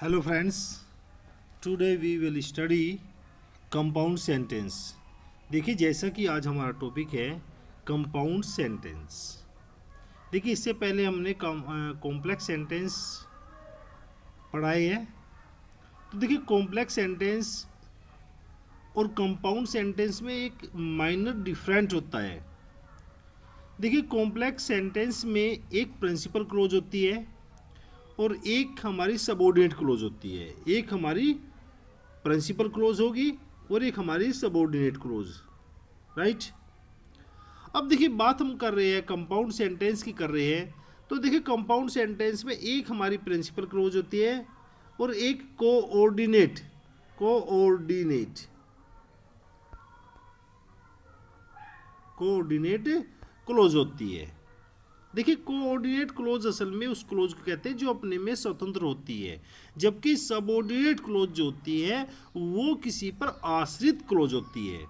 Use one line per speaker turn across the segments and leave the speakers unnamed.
Hello friends, today we will study compound sentence। देखिए जैसा कि आज हमारा टॉपिक है कंपाउंड सेंटेंस। देखिए इससे पहले हमने कॉम्प्लेक्स सेंटेंस पढ़ाई है। तो देखिए कॉम्प्लेक्स सेंटेंस और कंपाउंड सेंटेंस में एक माइनर डिफरेंट होता है। देखिए कॉम्प्लेक्स सेंटेंस में एक प्रिंसिपल क्लोज होती है और एक हमारी सबऑर्डिनेट क्लोज होती है। एक हमारी प्रिंसिपल क्लोज होगी और एक हमारी सबऑर्डिनेट क्लोज, राइट। अब देखिए बात हम कर रहे हैं कंपाउंड सेंटेंस की कर रहे हैं। तो देखिए कंपाउंड सेंटेंस में एक हमारी प्रिंसिपल क्लोज होती है और एक कोऑर्डिनेट क्लोज होती है। देखिए कोऑर्डिनेट क्लोज असल में उस क्लोज को कहते हैं जो अपने में स्वतंत्र होती है, जबकि सबऑर्डिनेट क्लोज जो होती है वो किसी पर आश्रित क्लोज होती है।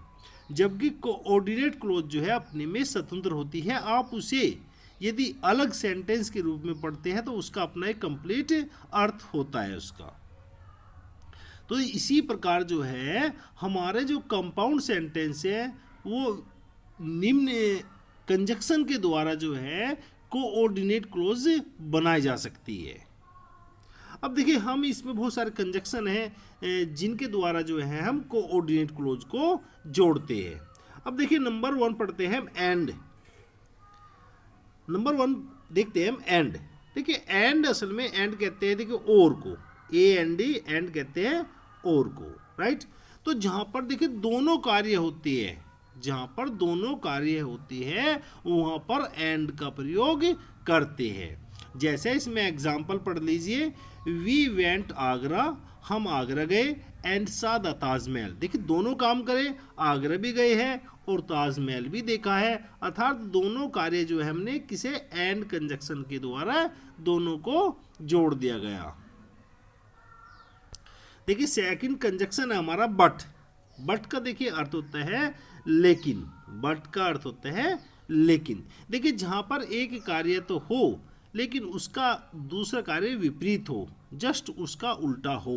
जबकि कोऑर्डिनेट क्लोज जो है अपने में स्वतंत्र होती है। आप उसे यदि अलग सेंटेंस के रूप में पढ़ते हैं तो उसका अपना एक कंप्लीट अर्थ होता है उसका। तो इसी प्रकार जो है हमारे जो कंपाउंड सेंटेंस है वो निम्न कंजक्शन के द्वारा जो है कोऑर्डिनेट क्लोज बनाई जा सकती है। अब देखिए हम इसमें बहुत सारे कंजक्शन हैं जिनके द्वारा जो है हम कोऑर्डिनेट क्लोज को जोड़ते हैं। अब देखिए नंबर 1 पढ़ते हैं एंड। नंबर 1 देखते हैं हम एंड। देखिए एंड असल में एंड कहते हैं देखिए और को, AND एंड कहते हैं और को, राइट। तो जहां पर देखिए दोनों कार्य होती है, जहां पर दोनों कार्य होती है वहां पर एंड का प्रयोग करते हैं। जैसे इसमें एग्जांपल पढ़ लीजिए, वी वेंट आगरा, हम आगरा गए, एंड सा द ताजमहल। देखिए दोनों काम करे, आगरा भी गए हैं और ताजमहल भी देखा है, अर्थात दोनों कार्य जो है हमने किसे एंड कंजक्शन के द्वारा दोनों को जोड़ दिया गया। देखिए सेकंड कंजक्शन है हमारा बट। बट का देखिए अर्थ होता है लेकिन। बट का अर्थ होता है लेकिन। देखिए जहां पर एक कार्य तो हो लेकिन उसका दूसरा कार्य विपरीत हो, जस्ट उसका उल्टा हो।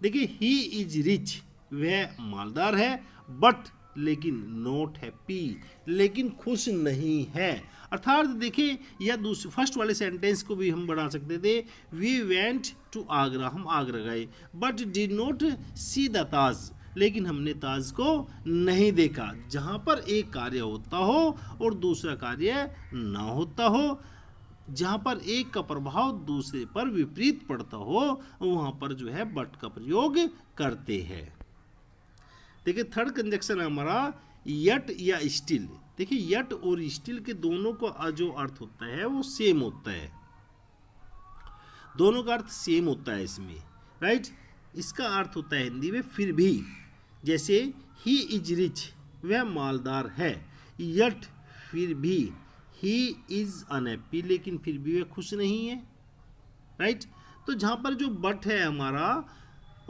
देखिए ही इज रिच, वह मालदार है, बट लेकिन नॉट हैप्पी, लेकिन खुश नहीं है। अर्थात देखिए या दूसरे फर्स्ट वाले सेंटेंस को भी हम बना सकते थे, वी वेंट टू आगरा, हम आगरा गए, but did not see the Taj, लेकिन हमने ताज को नहीं देखा। जहां पर एक कार्य होता हो और दूसरा कार्य ना होता हो, जहां पर एक का प्रभाव दूसरे पर विपरीत पड़ता हो, वहां पर जो है बट का प्रयोग करते हैं। देखिए थर्ड कंजक्शन है हमारा यट या स्टिल। देखिए यट और स्टिल के दोनों का जो अर्थ होता है वो सेम होता है, दोनों का अर्थ सेम होता है इसमें, राइट। इसका अर्थ होता है हिंदी में फिर भी। जैसे ही इज रिच, वह मालदार है, यट फिर भी, ही इज अनहैप्पी, लेकिन फिर भी वह खुश नहीं है, राइट। तो जहां पर जो बट है हमारा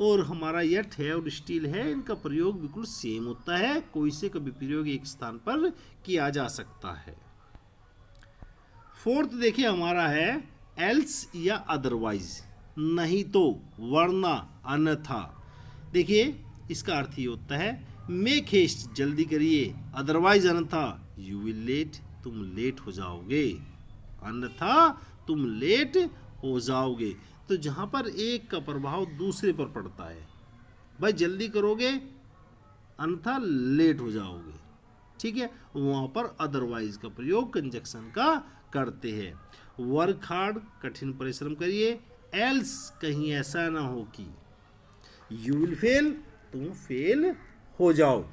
और हमारा यट है और स्टिल है, इनका प्रयोग बिल्कुल सेम होता है, कोई से कभी प्रयोग एक स्थान पर किया जा सकता है। फोर्थ देखिए हमारा है एल्स या अदरवाइज, नहीं तो, वरना, अन्यथा। देखिए इसका अर्थ ये होता है मेक हेस्ट, जल्दी करिए, अदरवाइज अन्यथा यू विल लेट, तुम लेट हो जाओगे, अन्यथा तुम लेट हो जाओगे। तो जहां पर एक का प्रभाव दूसरे पर पड़ता है, भाई जल्दी करोगे अन्यथा लेट हो जाओगे, ठीक है, वहां पर अदरवाइज का प्रयोग कंजक्शन का करते हैं। वर्क हार्ड, कठिन परिश्रम करिए, एल्स कहीं ऐसा ना हो कि यू विल फेल, तुम फेल हो जाओ।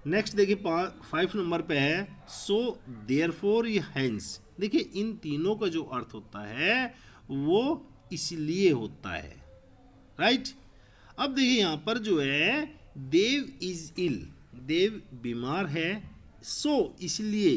नेक्स्ट देखिए 5 नंबर पे है सो देयरफॉर या हेंस। देखिए इन तीनों का जो अर्थ होता है वो इसलिए होता है, राइट। अब देखिए यहां पर जो है देव इज इल, देव बीमार है, सो इसलिए,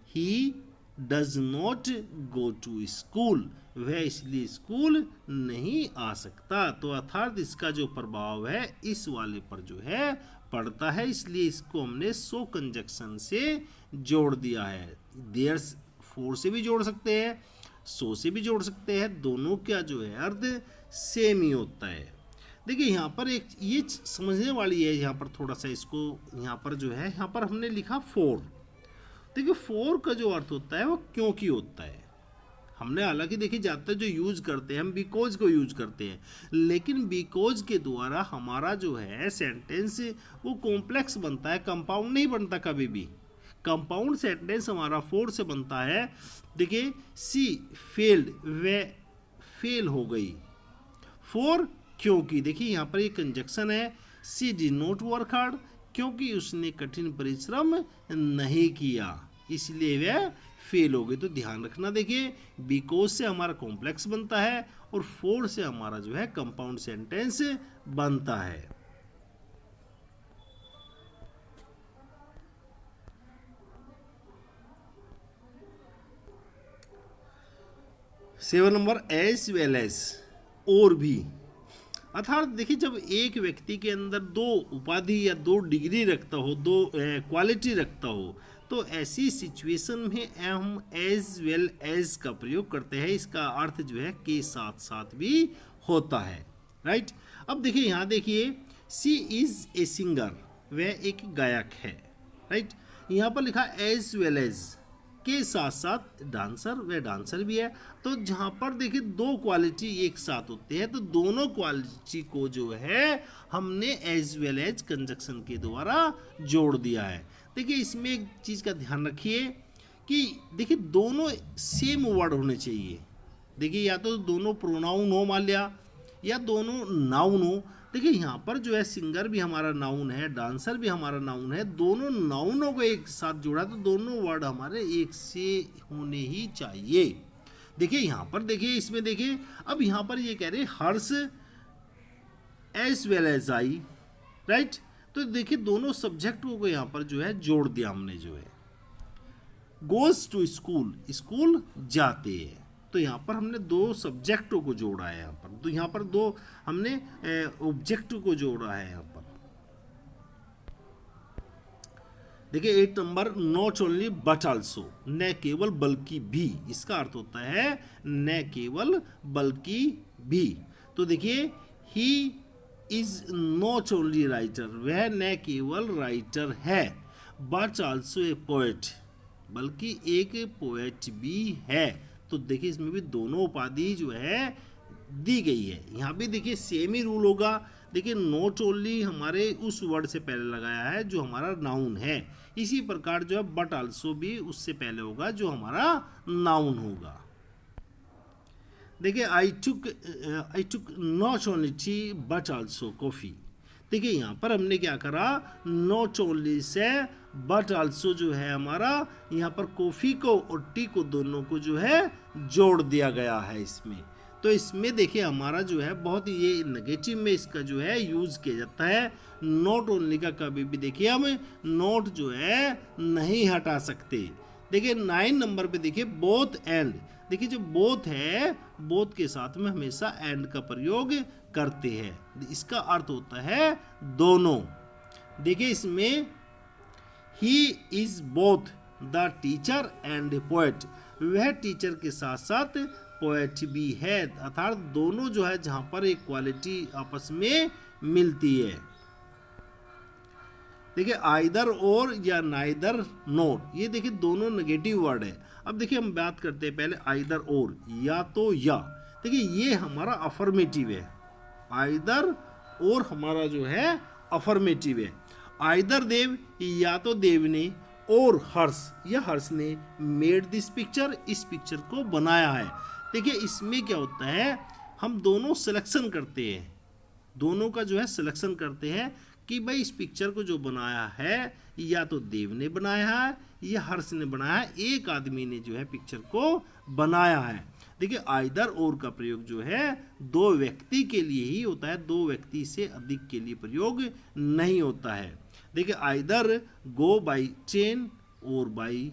he does not go to school, वह इसलिए स्कूल नहीं आ सकता। तो अर्थात इसका जो प्रभाव है इस वाले पर जो है पड़ता है, इसलिए इसको हमने सो कंजक्शन से जोड़ दिया है। देयर फोर से भी जोड़ सकते हैं, सो से भी जोड़ सकते हैं, दोनों का जो है अर्थ सेम ही होता है। देखिए यहाँ पर एक ये समझने वाली है, यहाँ पर थोड़ा सा इसको यहाँ पर जो है यहाँ पर हमने लिखा फोर। देखिए फोर का जो अर्थ होता है वो क्योंकि होता है। हमने हालांकि देखिए ज़्यादातर जो यूज करते हैं हम बिकॉज को यूज करते हैं, लेकिन बिकॉज के द्वारा हमारा जो है सेंटेंस वो कॉम्प्लेक्स बनता है, कंपाउंड नहीं बनता कभी भी। कंपाउंड सेंटेंस हमारा फोर से बनता है। देखिए सी फेल्ड, वे फेल हो गई, फोर क्योंकि देखिए यहाँ पर एक कंजक्शन है, सी डिड नॉट वर्क हार्ड, क्योंकि उसने कठिन परिश्रम नहीं किया इसलिए वह फेल हो गई। तो ध्यान रखना, देखिए बिकॉज से हमारा कॉम्प्लेक्स बनता है और फोर से हमारा जो है कंपाउंड सेंटेंस बनता है। Seven number as well as, और भी। अर्थात देखिए जब एक व्यक्ति के अंदर दो उपाधि या दो डिग्री रखता हो, दो क्वालिटी रखता हो, तो ऐसी सिचुएशन में हम एज वेल एज का प्रयोग करते हैं। इसका अर्थ जो है के साथ साथ भी होता है, राइट। अब देखिए यहाँ देखिए सी इज ए सिंगर, वह एक गायक है, राइट। यहाँ पर लिखा एज वेल एज, के साथ साथ डांसर, वह डांसर भी है। तो जहाँ पर देखिए दो क्वालिटी एक साथ होते हैं तो दोनों क्वालिटी को जो है हमने एज वेल एज कंजक्शन के द्वारा जोड़ दिया है। देखिए इसमें एक चीज़ का ध्यान रखिए कि देखिए दोनों सेम वर्ड होने चाहिए। देखिए या तो दोनों प्रोनाउन हो मान लिया या दोनों नाउन हो। देखिए यहाँ पर जो है सिंगर भी हमारा नाउन है, डांसर भी हमारा नाउन है, दोनों नाउनों को एक साथ जोड़ा तो दोनों वर्ड हमारे एक से होने ही चाहिए। देखिए यहाँ पर देखिए इसमें देखिए अब यहाँ पर ये कह रहे Harsh as well as I, right. तो देखिए दोनों सब्जेक्ट को यहाँ पर जो है जोड़ दिया हमने, जो है गोज टू स्कूल, स्कूल जाते हैं। तो यहाँ पर हमने दो सब्जेक्टों को जोड़ा है, यहाँ पर तो यहाँ पर दो हमने ऑब्जेक्ट को जोड़ा है यहाँ पर। देखिए 8 number not only but also, न केवल बल्कि भी, इसका अर्थ होता है न केवल बल्कि भी। तो देखिए he is not only writer, वह न केवल राइटर है, बट आल्सो ए पोएट, बल्कि एक पोएट भी है। तो देखिए इसमें भी दोनों उपाधि जो है दी गई है। यहाँ भी देखिए सेम ही रूल होगा। देखिए नॉट ओनली हमारे उस वर्ड से पहले लगाया है जो हमारा नाउन है, इसी प्रकार जो है बट आल्सो भी उससे पहले होगा जो हमारा नाउन होगा। देखिए I took not only tea but also coffee. देखिए यहाँ पर हमने क्या करा, नॉट ओनली से बट आल्सो जो है हमारा यहाँ पर कॉफ़ी को और टी को दोनों को जो है जोड़ दिया गया है इसमें। तो इसमें देखिए हमारा जो है बहुत ये नेगेटिव में इसका जो है यूज़ किया जाता है। नॉट ओनली का कभी भी देखिए हम नॉट जो है नहीं हटा सकते। देखिए 9 नंबर पे देखिए बोथ एंड, देखिए जो बोथ है बोथ के साथ में हमेशा एंड का प्रयोग करते हैं, इसका अर्थ होता है दोनों। देखिए इसमें he is both the teacher and poet, वह टीचर के साथ साथ पोएट भी है। अर्थात दोनों जो है जहां पर एक क्वालिटी आपस में मिलती है। देखिए आइदर और या नाइदर नॉट, ये देखिए दोनों नेगेटिव वर्ड है। अब देखिए हम बात करते हैं पहले आइदर और, या तो या। देखिए ये हमारा अफर्मेटिव है, आइदर और हमारा जो है अफर्मेटिव है। आइदर देव, या तो देव ने, और हर्ष या हर्ष ने मेड दिस पिक्चर, इस पिक्चर को बनाया है। देखिए इसमें क्या होता है हम दोनों सिलेक्शन करते हैं, दोनों का जो है सिलेक्शन करते हैं कि भाई इस पिक्चर को जो बनाया है या तो देव ने बनाया है या हर्ष ने बनाया है, एक आदमी ने जो है पिक्चर को बनाया है। देखिए आइदर और का प्रयोग जो है दो व्यक्ति के लिए ही होता है, दो व्यक्ति से अधिक के लिए प्रयोग नहीं होता है। देखिए आइदर गो बाई ट्रेन और बाई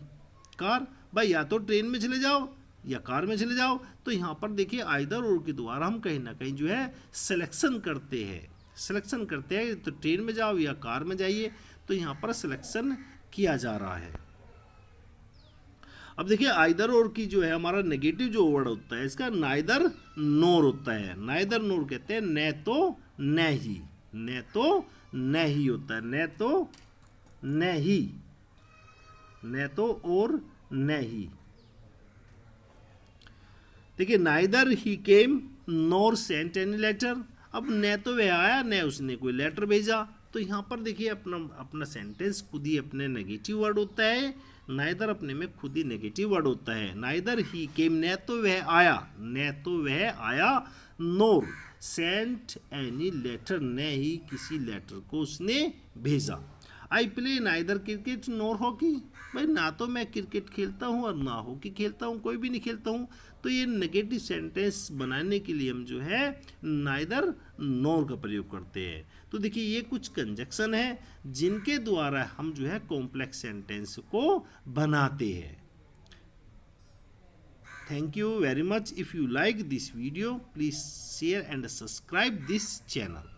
कार, भाई या तो ट्रेन में चले जाओ या कार में चले जाओ। तो यहाँ पर देखिए आइदर और के द्वारा हम कहीं ना कहीं जो है सिलेक्शन करते हैं, तो ट्रेन में जाओ या कार में जाइए, तो यहाँ पर सिलेक्शन किया जा रहा है। अब देखिए आइदर और की जो है हमारा नेगेटिव जो वर्ड होता है इसका नाइदर नोर होता है। नाइदर नोर कहते हैं न तो न ही, न तो न ही होता है, न तो न ही, न तो और न ही। देखिए नाइदर ही केम नोर सेंट एनी लेटर। अब न तो वह आया न उसने कोई लेटर भेजा, तो यहाँ पर देखिए अपना अपना सेंटेंस खुद ही अपने नेगेटिव वर्ड होता है, नाइदर अपने में खुद ही नेगेटिव वर्ड होता है। नाइदर ही केम न तो वह आया, न तो वह आया, नोर सेंट एनी लेटर न ही किसी लेटर को उसने भेजा। I play neither cricket NOR hockey. भाई ना तो मैं क्रिकेट खेलता हूँ और ना हॉकी खेलता हूँ, कोई भी नहीं खेलता हूँ। तो ये नेगेटिव सेंटेंस बनाने के लिए हम जो है नाइदर नोर का प्रयोग करते हैं। तो देखिए ये कुछ कंजक्शन है जिनके द्वारा हम जो है कॉम्प्लेक्स सेंटेंस को बनाते हैं। Thank you very much. If you like this video, please share and subscribe this channel.